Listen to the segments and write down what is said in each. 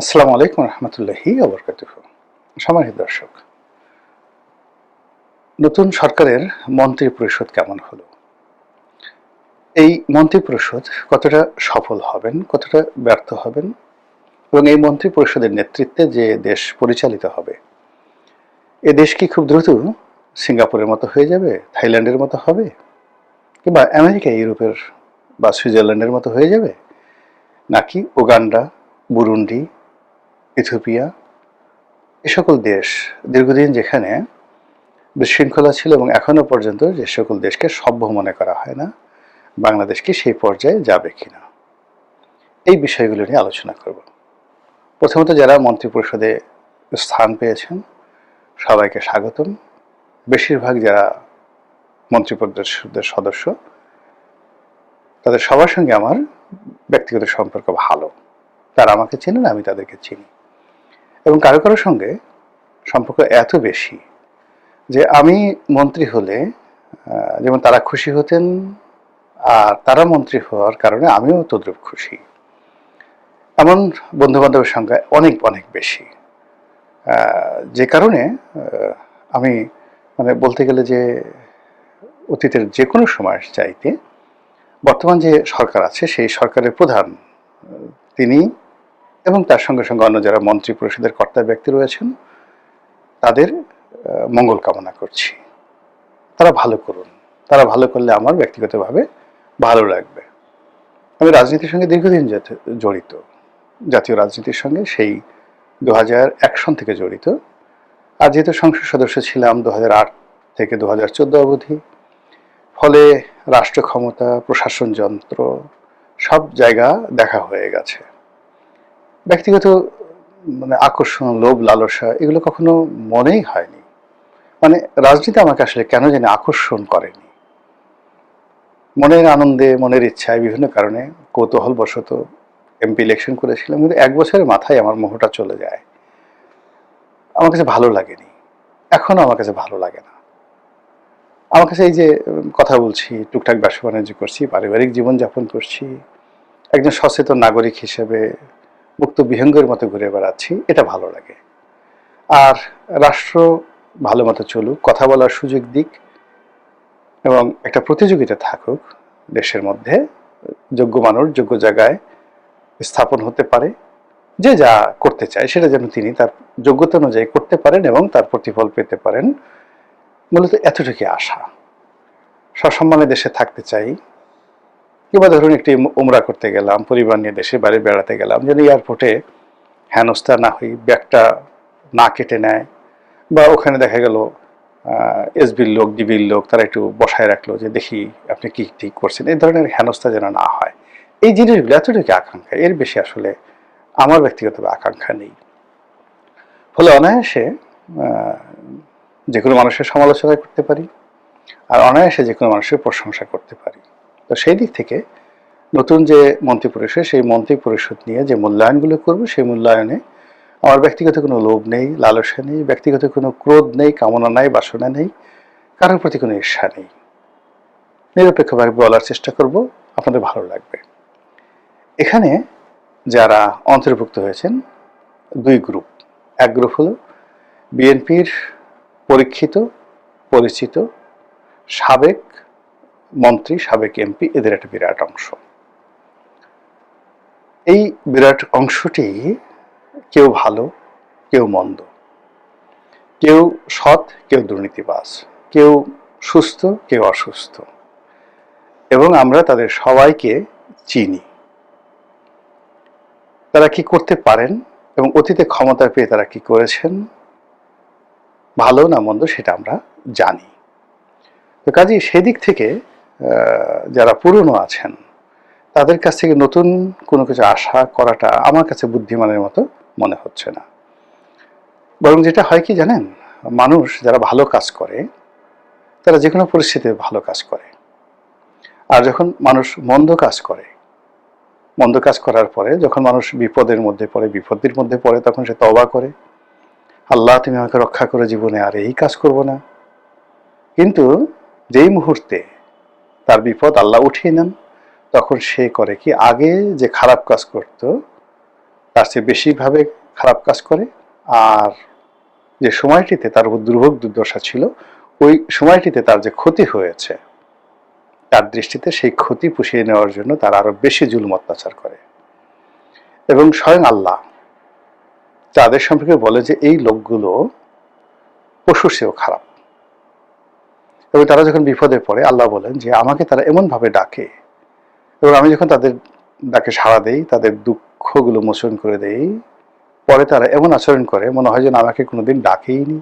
আসসালামু আলাইকুম রহমতুল্লাহি ওয়া বারাকাতুহু। সম্মানিত দর্শক, নতুন সরকারের মন্ত্রী পরিষদ কেমন হলো? এই মন্ত্রী পরিষদ কতটা সফল হবেন, কতটা ব্যর্থ হবেন, এবং এই মন্ত্রী পরিষদের নেতৃত্বে যে দেশ পরিচালিত হবে, এ দেশ কি খুব দ্রুত সিঙ্গাপুরের মতো হয়ে যাবে, থাইল্যান্ডের মতো হবে, কিংবা আমেরিকা, ইউরোপের বা সুইজারল্যান্ডের মতো হয়ে যাবে, নাকি উগান্ডা, বুরুন্ডি, ইথিওপিয়া, এ সকল দেশ দীর্ঘদিন যেখানে বিশৃঙ্খলা ছিল এবং এখনো পর্যন্ত যে সকল দেশকে সভ্য মনে করা হয় না, বাংলাদেশ কি সেই পর্যায়ে যাবে কিনা, এই বিষয়গুলো নিয়ে আলোচনা করব। প্রথমত, যারা মন্ত্রিপরিষদে স্থান পেয়েছেন সবাইকে স্বাগতম। বেশিরভাগ যারা মন্ত্রিপরিষদের সদস্য, তাদের সবার সঙ্গে আমার ব্যক্তিগত সম্পর্ক ভালো। তারা আমাকে চেনেন, আমি তাদেরকে চিনি, এবং কারো কারো সঙ্গে সম্পর্ক এত বেশি যে আমি মন্ত্রী হলে যেমন তারা খুশি হতেন, আর তারা মন্ত্রী হওয়ার কারণে আমিও তদ্রুপ খুশি। এমন বন্ধু বান্ধবের সংখ্যা অনেক অনেক বেশি, যে কারণে আমি বলতে গেলে যে অতীতের যে কোনো সময়ের চাইতে বর্তমান যে সরকার আছে সেই সরকারের প্রধান তিনি এবং তার সঙ্গে সঙ্গে অন্য যারা মন্ত্রী পরিষদের কর্তা ব্যক্তি রয়েছেন তাদের মঙ্গল কামনা করছি। তারা ভালো করুন, তারা ভালো করলে আমার ব্যক্তিগতভাবে ভালো লাগবে। আমি রাজনীতির সঙ্গে দীর্ঘদিন জড়িত, জাতীয় রাজনীতির সঙ্গে সেই 2001 সন থেকে জড়িত। আর যেহেতু সংসদ সদস্য ছিলাম 2008 থেকে 2014 অবধি, ফলে রাষ্ট্র ক্ষমতা, প্রশাসন যন্ত্র সব জায়গা দেখা হয়ে গেছে। ব্যক্তিগত আকর্ষণ, লোভ, লালসা এগুলো কখনো মনেই হয়নি। রাজনীতি আমাকে আসলে কেন জানি আকর্ষণ করেনি। মনের আনন্দে, মনের ইচ্ছায়, বিভিন্ন কারণে কৌতূহলবশত এমপি ইলেকশন করেছিলাম, কিন্তু 1 বছরের মাথায় আমার মোহটা চলে যায়। আমার কাছে ভালো লাগেনি, এখনো আমার কাছে ভালো লাগে না। আমার কাছে এই যে কথা বলছি, টুকটাক ব্যবসা বাণিজ্য করছি, পারিবারিক জীবনযাপন করছি, একজন সচেতন নাগরিক হিসেবে মুক্ত বিহঙ্গের মতো ঘুরে বেড়াচ্ছি, এটা ভালো লাগে। আর রাষ্ট্র ভালো মতো চলুক, কথা বলার সুযোগ দিক, এবং একটা প্রতিযোগিতা থাকুক দেশের মধ্যে, যোগ্য মানুষ যোগ্য জায়গায় স্থাপন হতে পারে, যে যা করতে চায় সেটা যেন তিনি তার যোগ্যতা অনুযায়ী করতে পারেন এবং তার প্রতিফল পেতে পারেন। মূলত এতটুকু আশা। সসম্মানে দেশে থাকতে চাই, কিংবা ধরুন একটি উমরা করতে গেলাম, পরিবার নিয়ে দেশের বাইরে বেড়াতে গেলাম, যেন এয়ারপোর্টে হেনস্থা না হই, ব্যাগটা না কেটে নেয়, বা ওখানে দেখা গেল এসবির লোক, ডিবির লোক তারা একটু বসায় রাখলো যে দেখি আপনি কি ঠিক করছেন, এই ধরনের হেনস্থা যেন না হয়। এই জিনিসগুলো এতটুকু আকাঙ্ক্ষা, এর বেশি আসলে আমার ব্যক্তিগত আকাঙ্ক্ষা নেই। ফলে অনায়াসে যে কোনো মানুষের সমালোচনা করতে পারি, আর অনায়াসে যে কোনো মানুষের প্রশংসা করতে পারি। তো সেই দিক থেকে নতুন যে মন্ত্রী পরিষদ, সেই মন্ত্রী পরিষদ নিয়ে যে মূল্যায়নগুলো করবো, সেই মূল্যায়নে আমার ব্যক্তিগত কোনো লোভ নেই, লালসা নেই, ব্যক্তিগত কোনো ক্রোধ নেই, কামনা নাই, বাসনা নেই, কারোর প্রতি কোনো ঈর্ষা নেই। নিরপেক্ষভাবে বলার চেষ্টা করব, আপনাদের ভালো লাগবে। এখানে যারা অন্তর্ভুক্ত হয়েছেন 2 গ্রুপ। এক গ্রুপ হলো বিএনপির পরীক্ষিত, পরিচিত সাবেক মন্ত্রী, সাবেক এমপি, এদের একটা বিরাট অংশ। এই বিরাট অংশটি কেউ ভালো, কেউ মন্দ, কেউ সৎ, কেউ দুর্নীতিবাজ, কেউ সুস্থ, কেউ অসুস্থ, এবং আমরা তাদের সবাইকে চিনি। তারা কি করতে পারেন এবং অতীতে ক্ষমতা পেয়ে তারা কি করেছেন, ভালো না মন্দ, সেটা আমরা জানি। তো কাজেই সেদিক থেকে যারা পুরনো আছেন তাদের কাছ থেকে নতুন কোনো কিছু আশা করাটা আমার কাছে বুদ্ধিমানের মতো মনে হচ্ছে না। বরং যেটা হয় কি জানেন, মানুষ যারা ভালো কাজ করে তারা যে কোনো পরিস্থিতিতে ভালো কাজ করে, আর যখন মানুষ মন্দ কাজ করে, মন্দ কাজ করার পরে যখন মানুষ বিপদের মধ্যে পড়ে, বিপত্তির মধ্যে পড়ে, তখন সে তওবা করে, আল্লাহ তুমি আমাকে রক্ষা করে, জীবনে আর এই কাজ করব না। কিন্তু যেই মুহূর্তে তার বিপদ আল্লাহ উঠিয়ে নেন, তখন সে করে কি, আগে যে খারাপ কাজ করত তার চেয়ে বেশিভাবে খারাপ কাজ করে, আর যে সময়টিতে তার উপর দুর্ভোগ দুর্দশা ছিল ওই সময়টিতে তার যে ক্ষতি হয়েছে তার দৃষ্টিতে সেই ক্ষতি পুষিয়ে নেওয়ার জন্য তারা আরো বেশি জুলুম অত্যাচার করে। এবং স্বয়ং আল্লাহ তাদের সম্পর্কে বলে যে এই লোকগুলো পশুর চেয়েও খারাপ। এবং তারা যখন বিপদে পড়ে আল্লাহ বলেন যে আমাকে তারা এমন ভাবে ডাকে, এবং আমি যখন তাদের ডাকে সাড়া দেই, তাদের দুঃখগুলো মোচন করে দেই, পরে তারা এমন আচরণ করে মনে হয় যেন আমাকে কোনোদিন ডাকেইনি।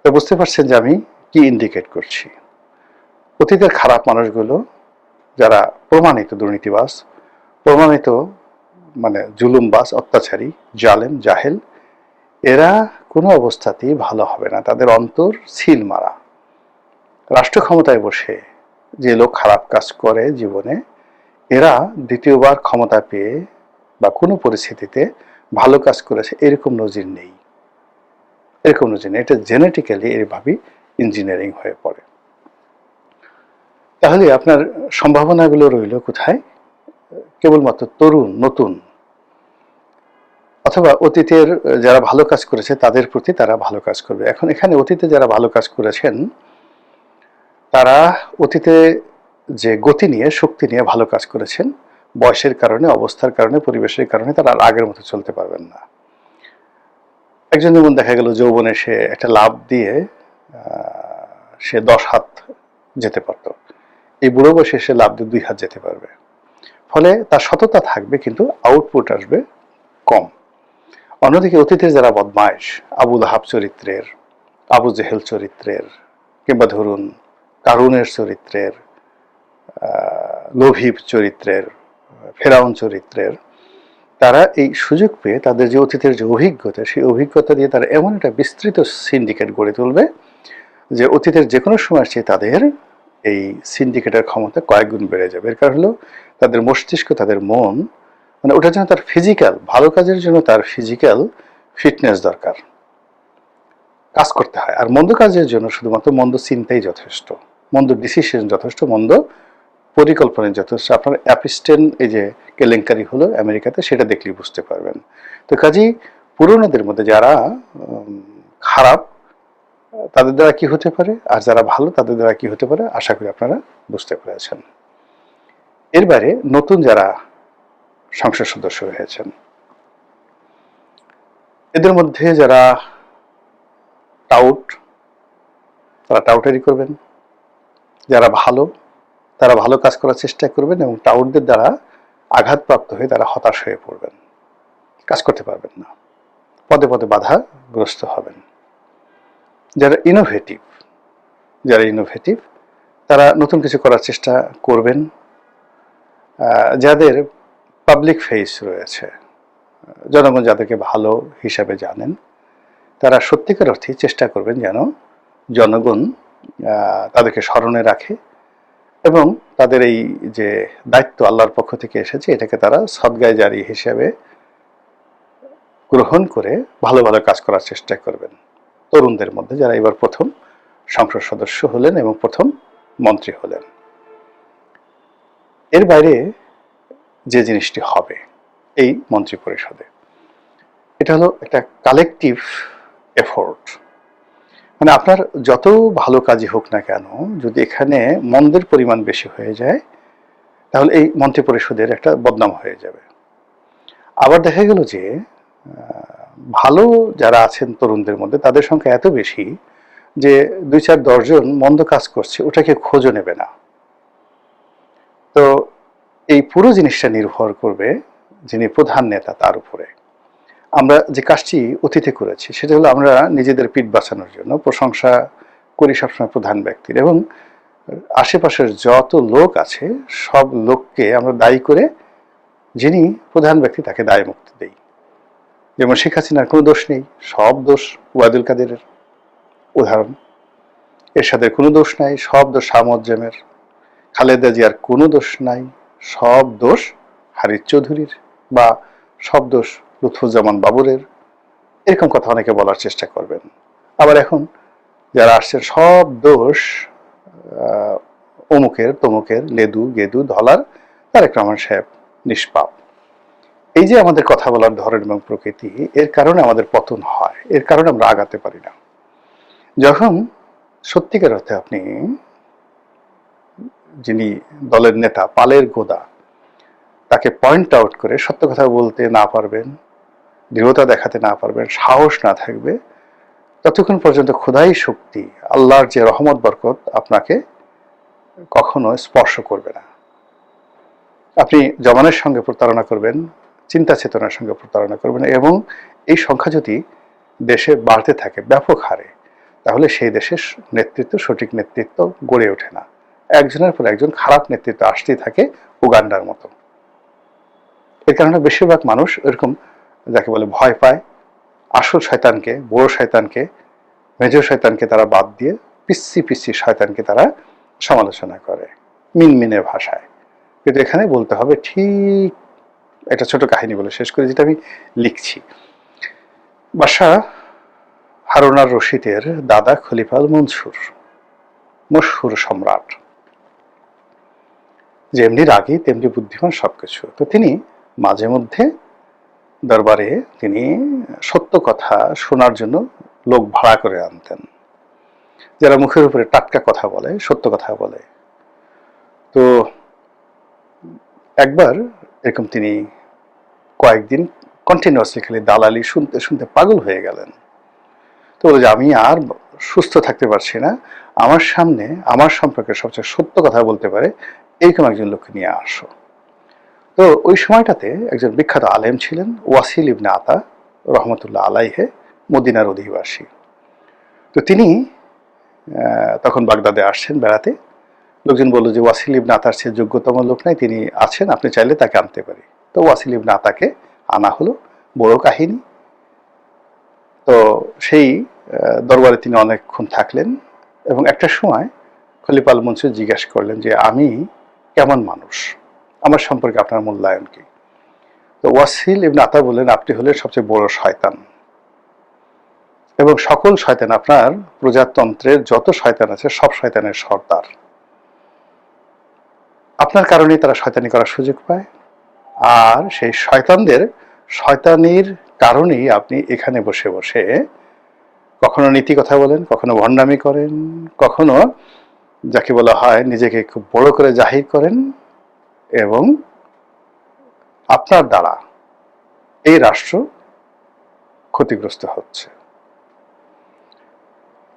তো বুঝতে পারছেন যে আমি কি ইন্ডিকেট করছি। অতীতের খারাপ মানুষগুলো যারা প্রমাণিত দুর্নীতিবাজ, প্রমাণিত জুলুমবাজ, অত্যাচারী, জালেম, জাহেল, এরা কোনো অবস্থাতেই ভালো হবে না। তাদের অন্তর সিল মারা। রাষ্ট্র ক্ষমতায় বসে যে লোক খারাপ কাজ করে জীবনে, এরা দ্বিতীয়বার ক্ষমতা পেয়ে বা কোনো পরিস্থিতিতে ভালো কাজ করেছে এরকম নজির নেই। এরকম নজির নেই। এটা জেনেটিক্যালি এভাবেই ইঞ্জিনিয়ারিং হয়ে পড়ে। তাহলে আপনার সম্ভাবনাগুলো রইল কোথায়? কেবলমাত্র তরুণ, নতুন, অথবা অতীতের যারা ভালো কাজ করেছে তাদের প্রতি তারা ভালো কাজ করবে। এখন এখানে অতীতে যারা ভালো কাজ করেছেন তারা অতীতে যে গতি নিয়ে, শক্তি নিয়ে ভালো কাজ করেছেন, বয়সের কারণে, অবস্থার কারণে, পরিবেশের কারণে তারা আর আগের মতো চলতে পারবেন না। একজন যেমন দেখা গেল যৌবনে সে একটা লাভ দিয়ে সে 10 হাত যেতে পারত, এই বুড়ো বয়সে সে লাভ দিয়ে 2 হাত যেতে পারবে। ফলে তার সততা থাকবে কিন্তু আউটপুট আসবে কম। অন্যদিকে অতীতের যারা বদমাইশ, আবু লাহাব চরিত্রের, আবু জেহেল চরিত্রের, কিংবা ধরুন কারুনের চরিত্রের, লোভী চরিত্রের, ফেরাউন চরিত্রের, তারা এই সুযোগ পেয়ে তাদের যে অতীতের যে অভিজ্ঞতা, সেই অভিজ্ঞতা দিয়ে তারা এমন একটা বিস্তৃত সিন্ডিকেট গড়ে তুলবে যে অতীতের যে কোনো সময় চেয়ে তাদের এই সিন্ডিকেটের ক্ষমতা কয়েক গুণ বেড়ে যাবে। এর কারণ হলো তাদের মস্তিষ্ক, তাদের মন, ওটার জন্য তার ফিজিক্যাল, ভালো কাজের জন্য তার ফিজিক্যাল ফিটনেস দরকার, কাজ করতে হয়। আর মন্দ কাজের জন্য শুধুমাত্র মন্দ চিন্তাই যথেষ্ট, মন্দ ডিসিশন যথেষ্ট, মন্দ পরিকল্পনা যথেষ্ট। আপনার অ্যাপিস্টেন এই যে কেলেঙ্কারি হলো আমেরিকাতে, সেটা দেখলেই বুঝতে পারবেন। তো কাজেই পুরনোদের মধ্যে যারা খারাপ তাদের দ্বারা কি হতে পারে, আর যারা ভালো তাদের দ্বারা কি হতে পারে, আশা করি আপনারা বুঝতে পেরেছেন। এর বাইরে নতুন যারা সংসদ সদস্য হয়েছেন, এদের মধ্যে যারা টাউট, তারা টাউটারি করবেন। যারা ভালো, তারা ভালো কাজ করার চেষ্টা করবেন, এবং টাউটদের দ্বারা আঘাতপ্রাপ্ত হয়ে তারা হতাশ হয়ে পড়বেন, কাজ করতে পারবেন না, পদে পদে বাধাগ্রস্ত হবেন। যারা ইনোভেটিভ তারা নতুন কিছু করার চেষ্টা করবেন। যাদের পাবলিক ফেস রয়েছে, জনগণ যাদেরকে ভালো হিসাবে জানেন, তারা সত্যিকার অর্থে চেষ্টা করবেন যেন জনগণ তাদেরকে স্মরণে রাখে, এবং তাদের এই যে দায়িত্ব আল্লাহর পক্ষ থেকে এসেছে এটাকে তারা সদগায়ে জারি হিসেবে গ্রহণ করে ভালো ভালো কাজ করার চেষ্টা করবেন। তরুণদের মধ্যে যারা এবার প্রথম সংসদ সদস্য হলেন এবং প্রথম মন্ত্রী হলেন। এর বাইরে যে জিনিসটি হবে এই মন্ত্রী পরিষদে, এটা হলো একটা কালেকটিভ এফোর্ট। আপনার যত ভালো কাজই হোক না কেন, যদি এখানে মন্দের পরিমাণ বেশি হয়ে যায় তাহলে এই মন্ত্রী পরিষদের একটা বদনাম হয়ে যাবে। আবার দেখা গেল যে ভালো যারা আছেন তরুণদের মধ্যে, তাদের সংখ্যা এত বেশি যে 2-4-10 জন মন্দ কাজ করছে, ওটাকে খোঁজও নেবে না। তো এই পুরো জিনিসটা নির্ভর করবে যিনি প্রধান নেতা তার উপরে। আমরা যে কাজটি অতীতে করেছি সেটা হলো আমরা নিজেদের পিঠ বাঁচানোর জন্য প্রশংসা করি সবসময় প্রধান ব্যক্তির, এবং আশেপাশের যত লোক আছে সব লোককে আমরা দায়ী করে যিনি প্রধান ব্যক্তি তাকে দায় মুক্তি দেই। যেমন শেখ হাসিনার কোনো দোষ নেই, সব দোষ ওয়াদুল কাদেরের উদাহরণ। এরশাদের কোনো দোষ নাই, সব দোষ শাহ মুয়াজ্জেমের। খালেদা জিয়ার কোনো দোষ নাই, সব দোষ হারিস চৌধুরীর, বা সব দোষ লুৎফুজ্জামান বাবুরের। এরকম কথা অনেকে বলার চেষ্টা করবেন। আবার এখন যারা আসছেন সব দোষ অমুকের তমুকের, লেদু গেদু ধলার, তারেক রহমান সাহেব নিষ্পাপ। এই যে আমাদের কথা বলার ধরন এবং প্রকৃতি, এর কারণে আমাদের পতন হয়, এর কারণে আমরা আগাতে পারি না। যখন সত্যিকার অর্থে আপনি, যিনি দলের নেতা, পালের গোদা, তাকে পয়েন্ট আউট করে সত্য কথা বলতে না পারবেন, দৃঢ়তা দেখাতে না পারবেন, সাহস না থাকবে, ততক্ষণ পর্যন্ত খোদাই শক্তি, আল্লাহর যে রহমত বরকত আপনাকে কখনো স্পর্শ করবে না। আপনি জমানের সঙ্গে প্রতারণা করবেন, চিন্তা চেতনার সঙ্গে প্রতারণা করবেন, এবং এই সংখ্যা যদি দেশে বাড়তে থাকে ব্যাপক হারে, তাহলে সেই দেশের নেতৃত্ব, সঠিক নেতৃত্ব গড়ে ওঠে না। একজনের পর একজন খারাপ নেতৃত্ব আসতেই থাকে, উগান্ডার মতো। এর কারণে বেশিরভাগ মানুষ এরকম, যাকে বলে, ভয় পায়। আসল শয়তানকে, বড় শয়তানকে, মেজর শয়তানকে তারা বাদ দিয়ে পিচ্ছি পিচ্ছি শয়তানকে তারা সমালোচনা করে মিনমিনে ভাষায়। কিন্তু এখানে বলতে হবে ঠিক একটা ছোট কাহিনী বলে শেষ করি, যেটা আমি লিখছি। বাদশাহ হারুন আর রশিদের দাদা খলিফা আল মনসুর, মশহুর সম্রাট, যেমনি রাগী তেমনি বুদ্ধিমান সবকিছু। তো তিনি মাঝে মধ্যে দরবারে তিনি সত্য কথা শোনার জন্য লোক ভাড়া করে আনতেন, যারা মুখের উপরে টাটকা কথা বলে, সত্য কথা বলে। তো একবার এরকম তিনি কয়েকদিন কন্টিনিউয়াসলি খালি দালালি শুনতে শুনতে পাগল হয়ে গেলেন। তো বলে যে আমি আর সুস্থ থাকতে পারছি না, আমার সামনে আমার সম্পর্কে সবচেয়ে সত্য কথা বলতে পারে এইরকম একজন লোককে নিয়ে আসো। তো ওই সময়টাতে একজন বিখ্যাত আলেম ছিলেন, ওয়াসিল ইবনে আতা রহমতুল্লাহ আলাইহে, মদিনার অধিবাসী। তো তিনি তখন বাগদাদে আসছেন বেড়াতে। লোকজন বলল যে ওয়াসিল ইবনে আতার চেয়ে যোগ্যতম লোক নাই, তিনি আছেন, আপনি চাইলে তাকে আনতে পারি। তো ওয়াসিল ইবনে আতাকে আনা হলো। বড় কাহিনী। তো সেই দরবারে তিনি অনেকক্ষণ থাকলেন, এবং একটা সময় খলিফা আল মনসুর জিজ্ঞাসা করলেন যে আমি কেমন মানুষ, আমার সম্পর্কে আপনার মূল্যায়ন কি? তো ওয়াসিল ইবনে আতা বললেন, আপনি হলেন সবচেয়ে বড় শয়তান, এবং সকল শয়তান, আপনার প্রজাতন্ত্রের যত শয়তান আছে সব শয়তানের সর্দার। আপনার কারণেই তারা শয়তানি করার সুযোগ পায়, আর সেই শয়তানদের শয়তানির কারণেই আপনি এখানে বসে বসে কখনো নীতি কথা বলেন, কখনো ভণ্ডামি করেন, কখনো যাকে বলা হয় নিজেকে খুব বড় করে জাহির করেন, এবং আপনার দ্বারা এই রাষ্ট্র ক্ষতিগ্রস্ত হচ্ছে।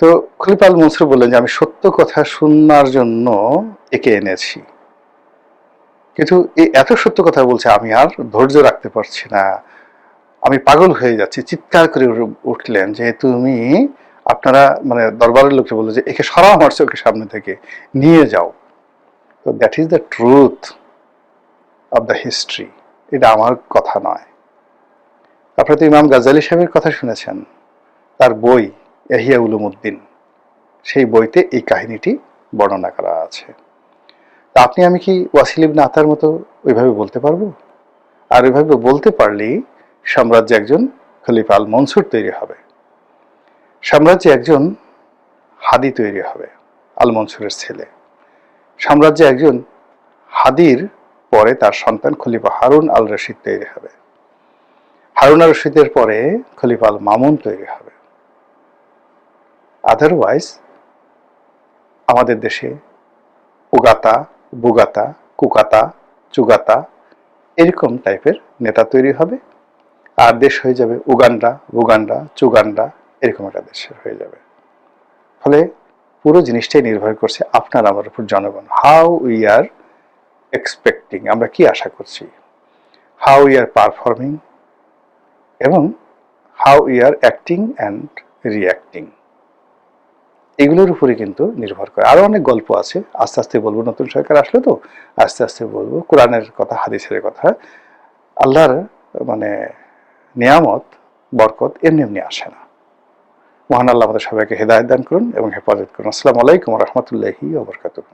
তো খলিফা আল মনসুর বললেন যে আমি সত্য কথা শোনার জন্য একে এনেছি, কিন্তু এত সত্য কথা বলছে আমি আর ধৈর্য রাখতে পারছি না, আমি পাগল হয়ে যাচ্ছি। চিৎকার করে উঠলেন যে তুমি, আপনারা, মানে দরবারের লোককে বললো যে একে সরাও আমার চোখের সামনে থেকে, নিয়ে যাও। তো that is the truth of the history, এটা আমার কথা নয়। আপনারা তো ইমাম গাজ্জালি সাহেবের কথা শুনেছেন, তার বই ইহইয়া উলুমউদ্দিন, সেই বইতে এই কাহিনীটি বর্ণনা করা আছে। তা আপনি আমি কি ওয়াসিল ইবনে আতার মতো ওইভাবে বলতে পারবো? আর ওইভাবে বলতে পারলেই সাম্রাজ্যে একজন খলিফা আল মনসুর তৈরি হবে, সাম্রাজ্যে একজন হাদি তৈরি হবে, আল মনসুরের ছেলে। সাম্রাজ্যে একজন হাদির পরে তার সন্তান খলিফা হারুন আল রশিদ তৈরি হবে, হারুন আল রশিদের পরে খলিফা আল মামুন তৈরি হবে। আদারওয়াইজ আমাদের দেশে উগাতা, বুগাতা, কুকাতা, চুগাতা এরকম টাইপের নেতা তৈরি হবে, আর দেশ হয়ে যাবে উগান্ডা, বুগান্ডা, চুগান্ডা, এরকম একটা দেশ হয়ে যাবে। ফলে পুরো জিনিসটাই নির্ভর করছে আপনার আমার উপর, জনগণ, হাউ উই আর এক্সপেক্টিং, আমরা কি আশা করছি, হাউ উই আর পারফর্মিং, এবং how we are acting and reacting, এগুলোর উপরে কিন্তু নির্ভর করে। আরো অনেক গল্প আছে, আস্তে আস্তে বলবো, নতুন সরকার আসলে তো আস্তে আস্তে বলবো। কোরআনের কথা, হাদিসের কথা, আল্লাহর মানে নিয়ামত, বরকত এমনি এমনি আসে না। মহান আল্লাহ আমাদের সবাইকে হেদায়েত দান করুন এবং হেফাজত করুন। আসসালামু আলাইকুম ওয়া রাহমাতুল্লাহি ওয়া বারাকাতুহু।